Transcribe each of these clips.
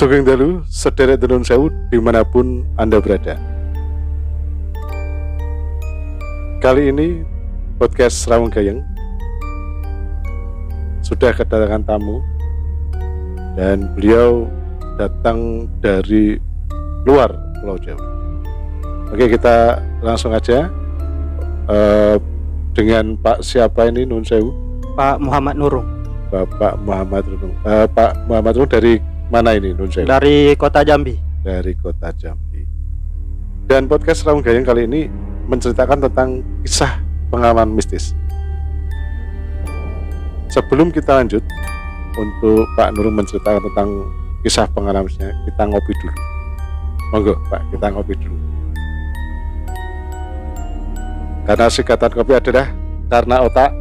Sugeng dalu sedherek Nuwun Sewu dimanapun Anda berada. Kali ini podcast Rawung Gayeng sudah kedatangan tamu dan beliau datang dari luar Pulau Jawa. Oke, kita langsung aja dengan Pak siapa ini Nuwun Sewu? Pak Muhammad Nurung. Bapak Muhammad Nurung. Pak Muhammad Nurung dari mana ini Nuwun Sewu? Dari Kota Jambi. Dari Kota Jambi. Dan podcast Rawung Gayeng kali ini menceritakan tentang kisah pengalaman mistis. Sebelum kita lanjut untuk Pak Nurung menceritakan tentang kisah pengalamannya, kita ngopi dulu. Monggo Pak, kita ngopi dulu. Karena singkatan kopi adalah karena otak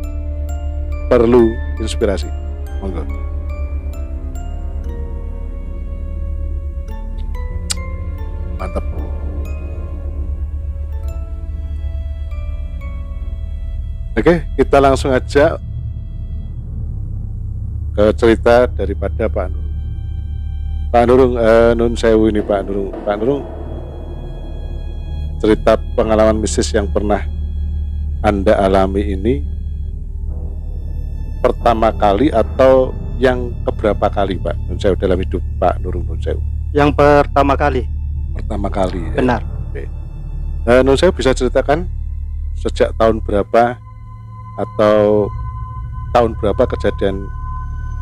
perlu inspirasi. Monggo. Mantap. Oke, kita langsung aja ke cerita daripada Pak Nurung. Pak Nurung, Nuwun Sewu ini Pak Nurung. Pak Nurung, cerita pengalaman mistis yang pernah Anda alami ini pertama kali atau yang keberapa kali Pak Nuwun Sewu dalam hidup Pak Nurung Nuwun Sewu? Yang pertama kali. Pertama kali ya? Benar. Oke. Nuwun Sewu bisa ceritakan sejak tahun berapa atau tahun berapa kejadian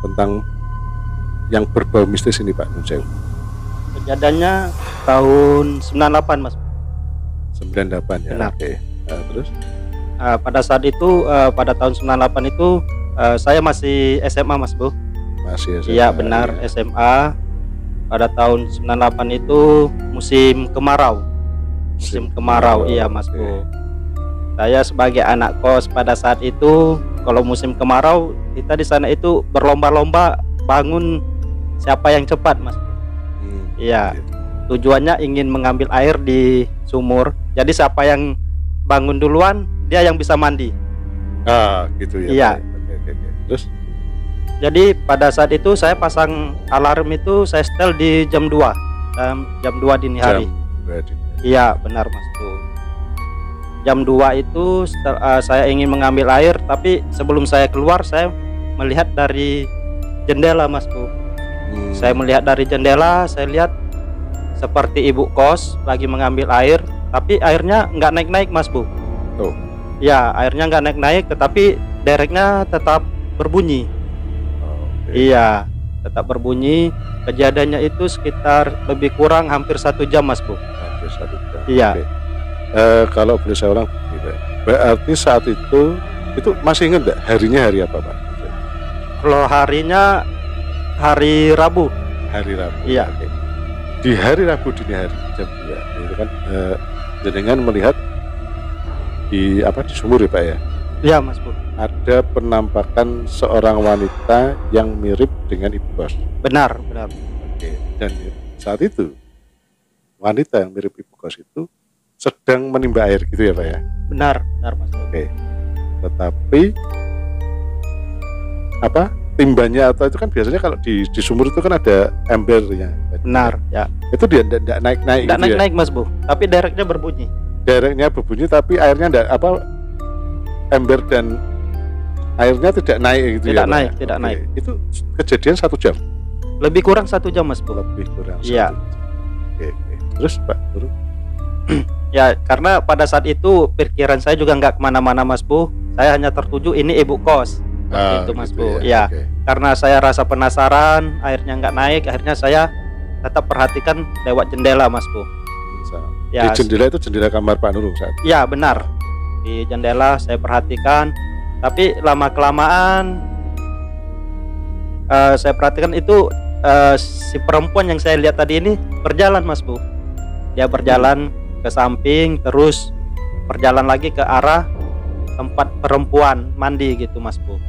tentang yang berbau mistis ini Pak Nuwun Sewu? Kejadiannya tahun 98 Mas. 98 ya. Benar. Oke. Terus? Pada saat itu pada tahun 98 itu saya masih SMA Mas Bu. Masih SMA. Iya benar ya. SMA. Pada tahun 98 itu musim kemarau. Musim kemarau iya Mas Bu. Saya sebagai anak kos pada saat itu, kalau musim kemarau kita di sana itu berlomba-lomba bangun siapa yang cepat Mas. Iya. Tujuannya ingin mengambil air di sumur. Jadi siapa yang bangun duluan dia yang bisa mandi. Ah, gitu ya. Iya. Oke. Terus? Jadi pada saat itu saya pasang alarm itu saya setel di jam 2. Jam 2 dini hari. Iya, benar Mas Bu. Jam 2 itu saya ingin mengambil air, tapi sebelum saya keluar saya melihat dari jendela Mas Bu. Saya melihat dari jendela, saya lihat seperti ibu kos lagi mengambil air, tapi airnya nggak naik-naik Mas Bu. Oh. Ya, airnya nggak naik-naik, tetapi dereknya tetap berbunyi. Iya, tetap berbunyi. Kejadiannya itu sekitar lebih kurang hampir 1 jam Mas Bu. Hampir 1 jam. Iya. Okay. Kalau boleh saya ulang, berarti saat itu masih ingat nggak harinya hari apa Pak? Kalau harinya hari Rabu. Hari Rabu. Iya. Okay. Di hari Rabu dini hari jam 2 itu kan dengan melihat di sumur ya Pak ya? Iya Mas Bu. Ada penampakan seorang wanita yang mirip dengan ibu kos. Benar. Oke. Dan saat itu wanita yang mirip ibu kos itu sedang menimba air gitu ya Pak ya? Benar Mas. Oke. Tetapi timbanya atau itu kan biasanya kalau di sumur itu kan ada embernya. Benar ya. Itu dia tidak naik-naik gitu ya? Naik Mas Bu, tapi dereknya berbunyi. Dereknya berbunyi tapi airnya ember dan airnya tidak naik gitu tidak ya? Naik, tidak naik. Itu kejadian 1 jam? Lebih kurang 1 jam Mas Bu. Lebih kurang 1 jam. Oke. Terus Pak Nurung? Ya, karena pada saat itu pikiran saya juga nggak kemana-mana Mas Bu. Saya hanya tertuju ini ibu kos. Itu Mas gitu Bu. Ya. Okay. Karena saya rasa penasaran, airnya nggak naik, akhirnya saya tetap perhatikan lewat jendela Mas Bu. Ya, di jendela itu jendela kamar Pak Nurung saat? Ya benar. Di jendela saya perhatikan, tapi lama kelamaan saya perhatikan itu si perempuan yang saya lihat tadi ini berjalan Mas Bu. Dia berjalan ke samping, terus berjalan lagi ke arah tempat perempuan mandi gitu Mas Bu.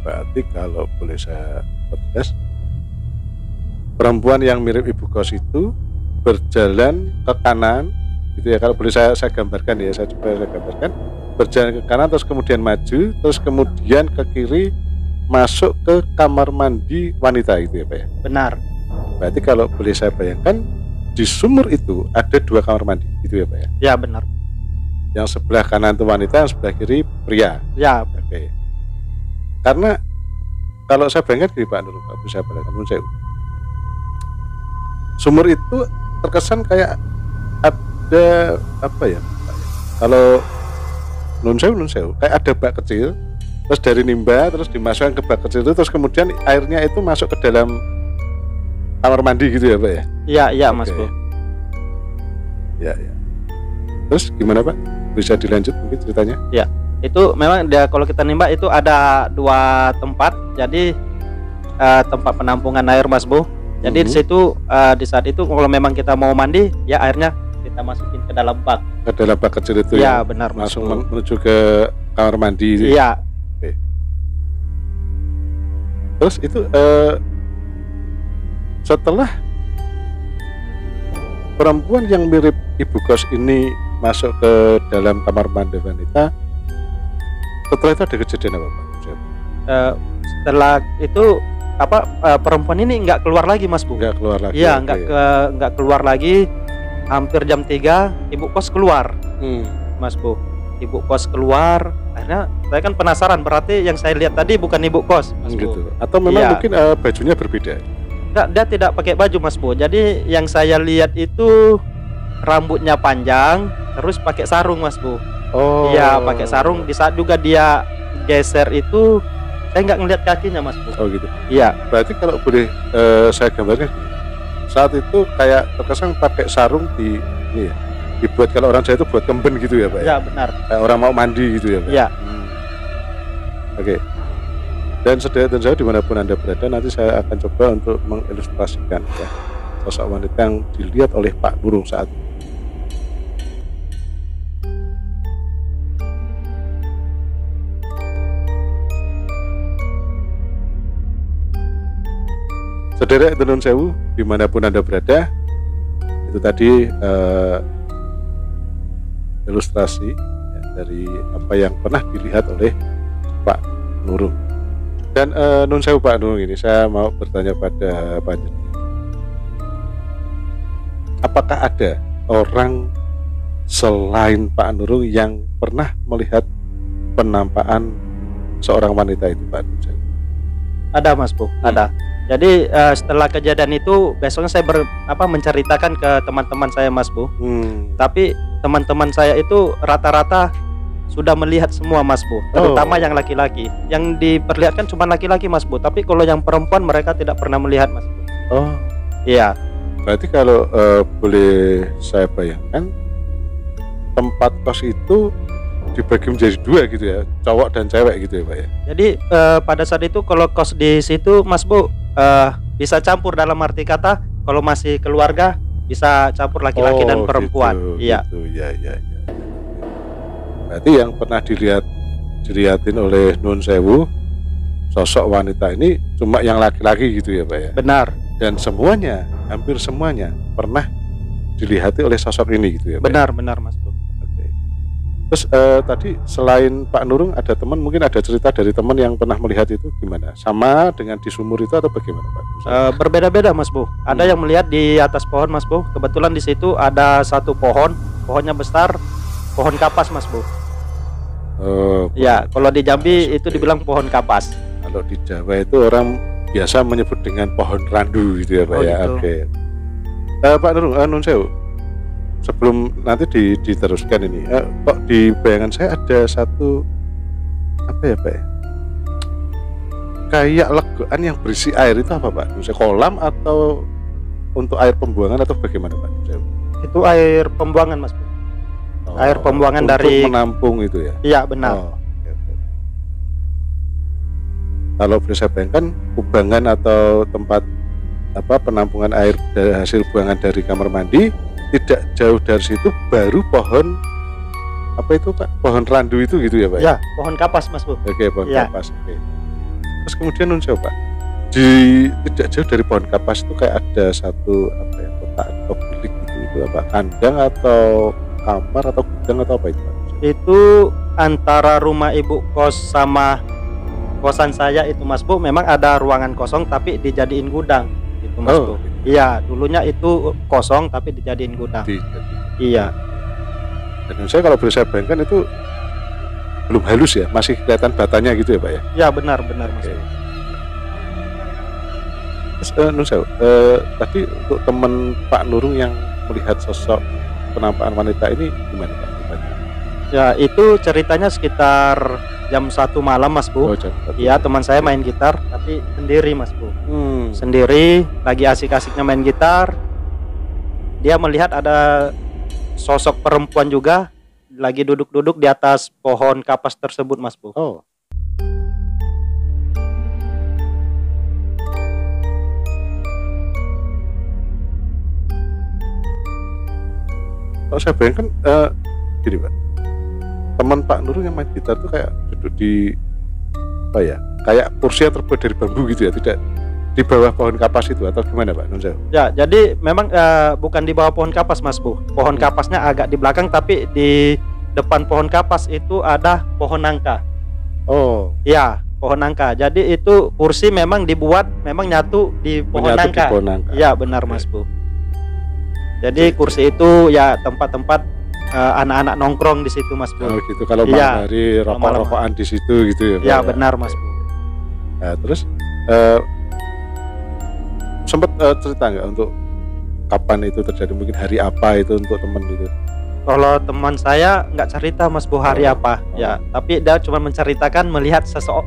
Berarti kalau boleh saya tegas, perempuan yang mirip ibu kos itu berjalan ke kanan gitu ya, kalau boleh saya gambarkan ya, saya gambarkan berjalan ke kanan terus kemudian maju terus kemudian ke kiri masuk ke kamar mandi wanita itu ya Pak ya? Benar. Berarti kalau boleh saya bayangkan, di sumur itu ada 2 kamar mandi, gitu ya Pak ya? Ya benar. Yang sebelah kanan itu wanita, yang sebelah kiri pria. Ya. Oke. Karena kalau saya bayangkan gini Pak Nur, Pak bisa bayangkan, sumur itu terkesan kayak ada apa ya? Kalau nun sewu, kayak ada bak kecil, terus dari nimba, terus dimasukkan ke bak kecil itu, terus kemudian airnya itu masuk ke dalam kamar mandi gitu ya Pak ya? Iya, iya Mas Bro. Ya. Terus gimana Pak? Bisa dilanjut mungkin ceritanya? Ya, itu memang dia kalau kita nimba itu ada 2 tempat. Jadi tempat penampungan air Mas Bro. Jadi di situ di saat itu kalau memang kita mau mandi, ya airnya kita masukin ke dalam bak. Ke dalam bak kecil itu ya? Benar Mas. Langsung menuju ke kamar mandi. Iya. Oke. Terus itu setelah perempuan yang mirip ibu kos ini masuk ke dalam kamar mandi wanita, setelah itu ada kejadian apa Pak? Setelah itu perempuan ini nggak keluar lagi Mas Bu? Nggak keluar lagi. Iya, nggak keluar lagi. Hampir jam 3 ibu kos keluar, Mas Bu. Ibu kos keluar, akhirnya saya kan penasaran, berarti yang saya lihat tadi bukan ibu kos, Mas Bu. Gitu. Atau memang mungkin bajunya berbeda? Enggak, dia tidak pakai baju Mas Bu. Jadi yang saya lihat itu rambutnya panjang, terus pakai sarung Mas Bu. Oh. Iya, pakai sarung. Di saat juga dia geser itu, saya nggak ngelihat kakinya Mas Bu. Oh gitu. Iya. Berarti kalau boleh saya gambarkan, saat itu kayak terkesan pakai sarung dibuat, kalau orang Jawa itu buat kemben gitu ya Pak? Ya benar. Kayak orang mau mandi gitu ya Pak? Iya. Oke. Dan saudara dan saya dimanapun Anda berada, nanti saya akan coba untuk mengilustrasikan ya, sosok wanita yang dilihat oleh Pak Nurung saat itu. Saudara Tenun Sewu dimanapun Anda berada, itu tadi ilustrasi ya, dari apa yang pernah dilihat oleh Pak Nurung. Dan Nun Sewu Pak Nurung, ini saya mau bertanya pada Pak Jenderal, apakah ada orang selain Pak Nurung yang pernah melihat penampakan seorang wanita itu Pak Nun Sewu? Ada Mas Bu, ada. Jadi setelah kejadian itu besoknya saya menceritakan ke teman-teman saya Mas Bu. Tapi teman-teman saya itu rata-rata sudah melihat semua Mas Bu, terutama yang laki-laki. Yang diperlihatkan cuma laki-laki Mas Bu, tapi kalau yang perempuan mereka tidak pernah melihat Mas Bu. Oh iya. Berarti kalau boleh saya bayangkan, tempat kos itu dibagi menjadi 2 gitu ya, cowok dan cewek gitu ya Pak ya? Jadi pada saat itu kalau kos di situ Mas Bu bisa campur, dalam arti kata kalau masih keluarga bisa campur laki-laki dan perempuan. Iya. Gitu, ya. Berarti yang pernah dilihatin oleh Nun Sewu, sosok wanita ini cuma yang laki-laki gitu ya Pak ya? Benar. Dan semuanya, hampir semuanya pernah dilihati oleh sosok ini gitu ya Pak? Benar Mas Bu. Terus tadi selain Pak Nurung ada teman, mungkin ada cerita dari teman yang pernah melihat itu gimana? Sama dengan di sumur itu atau bagaimana Pak? Berbeda-beda Mas Bu. Ada yang melihat di atas pohon Mas Bu. Kebetulan di situ ada satu pohon, pohonnya besar, pohon kapas Mas Bu. Ya, kalau di Jambi itu dibilang pohon kapas. Kalau di Jawa itu orang biasa menyebut dengan pohon randu gitu ya Pak ya. Gitu. Oke. Pak Nurung, Nun Sewu, sebelum nanti diteruskan ini, kok di bayangan saya ada satu apa ya Pak ya? Kayak legoan yang berisi air, itu apa Pak? Misalnya kolam atau untuk air pembuangan atau bagaimana Pak? Itu air pembuangan Mas Bu. Air pembuangan dari menampung itu ya? Iya benar. Okay. Kalau boleh saya bayangkan, kubangan atau tempat penampungan air dari hasil buangan dari kamar mandi, tidak jauh dari situ baru pohon apa itu Pak? Pohon randu itu gitu ya Pak? Ya, pohon kapas Mas Bu. Oke, pohon kapas. Oke. Terus kemudian Nun Sewu Pak, tidak jauh dari pohon kapas itu kayak ada satu kotak atau bilik gitu, itu apa? Kandang atau kamar atau gudang atau apa itu Pak? Itu antara rumah ibu kos sama kosan saya itu Mas Bu, memang ada ruangan kosong tapi dijadiin gudang itu Mas Bu. Iya, dulunya itu kosong tapi dijadiin gudang. Iya. Dan saya kalau boleh saya bayangkan itu belum halus ya, masih kelihatan batanya gitu ya Pak ya? Ya benar Mas. Tadi untuk teman Pak Nurung yang melihat sosok penampakan wanita ini gimana Pak? Ya itu ceritanya sekitar jam 1 malam Mas Bu. Iya, teman saya main gitar tapi sendiri Mas Bu. Sendiri, lagi asik-asiknya main gitar. Dia melihat ada sosok perempuan juga lagi duduk-duduk di atas pohon kapas tersebut Mas Bu. Oh, saya bayangkan gini Pak, teman Pak Nurung yang main gitar tuh kayak duduk di apa ya, kayak kursi yang terbuat dari bambu gitu ya, tidak di bawah pohon kapas itu atau gimana Pak Nun Sewu? Ya, jadi memang bukan di bawah pohon kapas Mas Bu. Pohon kapasnya agak di belakang, tapi di depan pohon kapas itu ada pohon nangka. Oh, ya, pohon nangka. Jadi itu kursi memang dibuat memang nyatu di pohon nangka. Iya benar Mas Bu. Jadi kursi itu ya tempat-tempat anak-anak nongkrong di situ Mas Bu. Oh gitu, kalau malam hari rokok-rokokan di situ gitu ya Pak? Ya benar Mas Bu. Nah, terus sempat cerita nggak untuk kapan itu terjadi, mungkin hari apa itu untuk teman itu? Kalau teman saya nggak cerita Mas Bu hari apa, ya, tapi dia cuma menceritakan melihat sosok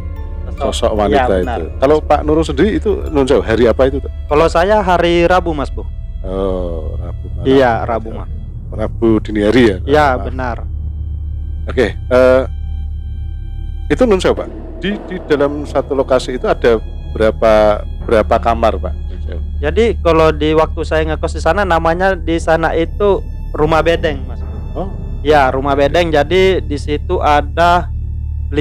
wanita ya, itu. Kalau Pak Nurung sendiri itu Nun Sewu hari apa itu? Kalau saya hari Rabu Mas Bu. Oh, Rabu malam. Iya, Rabu malam. Rabu dini hari ya? Iya, benar. Oke, itu Nun Sewu Pak. Di dalam satu lokasi itu ada berapa kamar Pak? Jadi kalau di waktu saya ngekos di sana, namanya di sana itu Rumah Bedeng Mas. Oh. Ya, Rumah Bedeng. Jadi di situ ada 5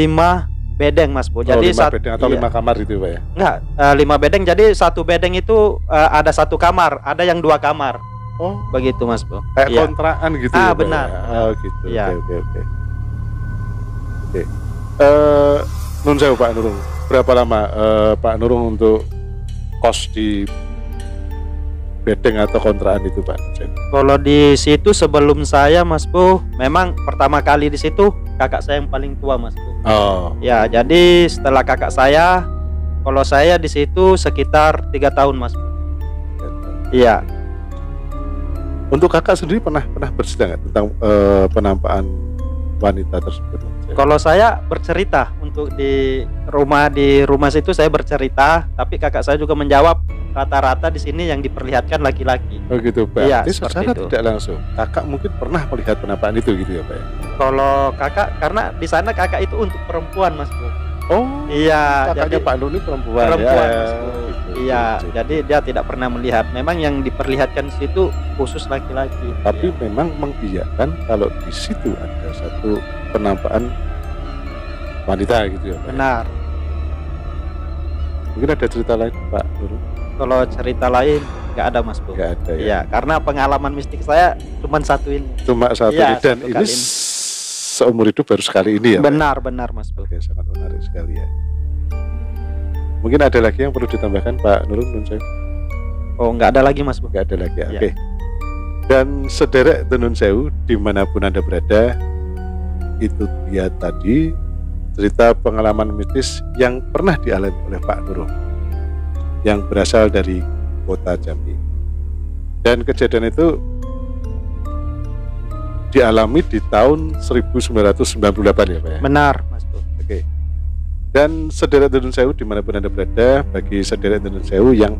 bedeng Mas Bu. Jadi 5 bedeng atau 5 kamar itu Pak ya? Enggak, 5 bedeng. Jadi satu bedeng itu ada 1 kamar, ada yang 2 kamar. Oh, begitu Mas Bu. Kayak kontrakan gitu ya? Benar. Ya? Oh gitu. Iya. Oke. Nun Sewu Pak Nurung, berapa lama Pak Nurung untuk kos di bedeng atau kontrakan itu Pak? Kalau di situ sebelum saya Mas Bu, memang pertama kali di situ kakak saya yang paling tua Mas Bu. Oh. Ya, jadi setelah kakak saya, kalau saya di situ sekitar 3 tahun Mas Bu. Iya. Untuk kakak sendiri pernah bercerita nggak tentang penampakan wanita tersebut? Kalau saya bercerita untuk di rumah situ saya bercerita, tapi kakak saya juga menjawab rata-rata di sini yang diperlihatkan laki-laki. Oh gitu Pak. Iya, jadi secara tidak langsung kakak mungkin pernah melihat penampakan itu gitu ya Pak ya? Kalau kakak, karena di sana kakak itu untuk perempuan Mas Bu. Oh iya, kakaknya jadi Pak Nur ini perempuan ya, Mas Bu. Gitu, iya gitu. Jadi dia tidak pernah melihat. Memang yang diperlihatkan di situ khusus laki-laki. Tapi memang mengiyakan kalau di situ ada satu penampakan wanita gitu ya Pak? Benar. Mungkin ada cerita lain Pak Nur? Kalau cerita lain nggak ada Mas Bu. Nggak ada ya? Iya, karena pengalaman mistik saya cuma satu ini. Cuma satu ini, dan ini seumur hidup baru sekali ini ya? Benar Mas Bu. Oke, sangat menarik sekali ya. Mungkin ada lagi yang perlu ditambahkan Pak Nurung, Nun Sewu? Oh, nggak ada lagi Mas Bu. Nggak ada lagi ya. Oke. Dan sederek Nun Sewu dimanapun Anda berada, itu dia tadi cerita pengalaman mistis yang pernah dialami oleh Pak Nurung yang berasal dari kota Jambi. Dan kejadian itu dialami di tahun 1998 ya Pak ya? Benar Mas Bu. Oke. Dan sederet Nun Sewu dimanapun Anda berada, bagi sederet Nun Sewu yang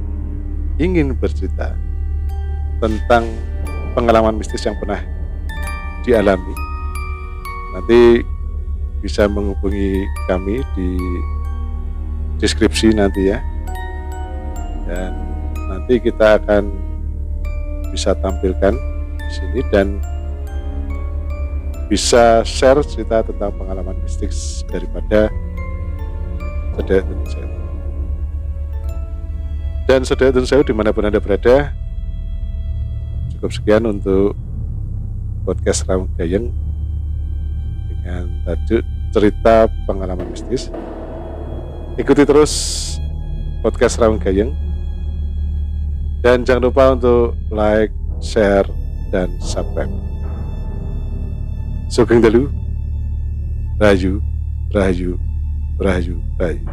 ingin bercerita tentang pengalaman mistis yang pernah dialami, nanti bisa menghubungi kami di deskripsi nanti ya, dan nanti kita akan bisa tampilkan di sini dan bisa share cerita tentang pengalaman mistis daripada sederet Nun Sewu. Dan sederet Nun Sewu dimanapun Anda berada, cukup sekian untuk podcast Rawung Gayeng dengan tajuk cerita pengalaman mistis. Ikuti terus podcast Rawung Gayeng Dan jangan lupa untuk like, share, dan subscribe. Sugeng Dalu, Rahayu, Rahayu, Rahayu, Rahayu.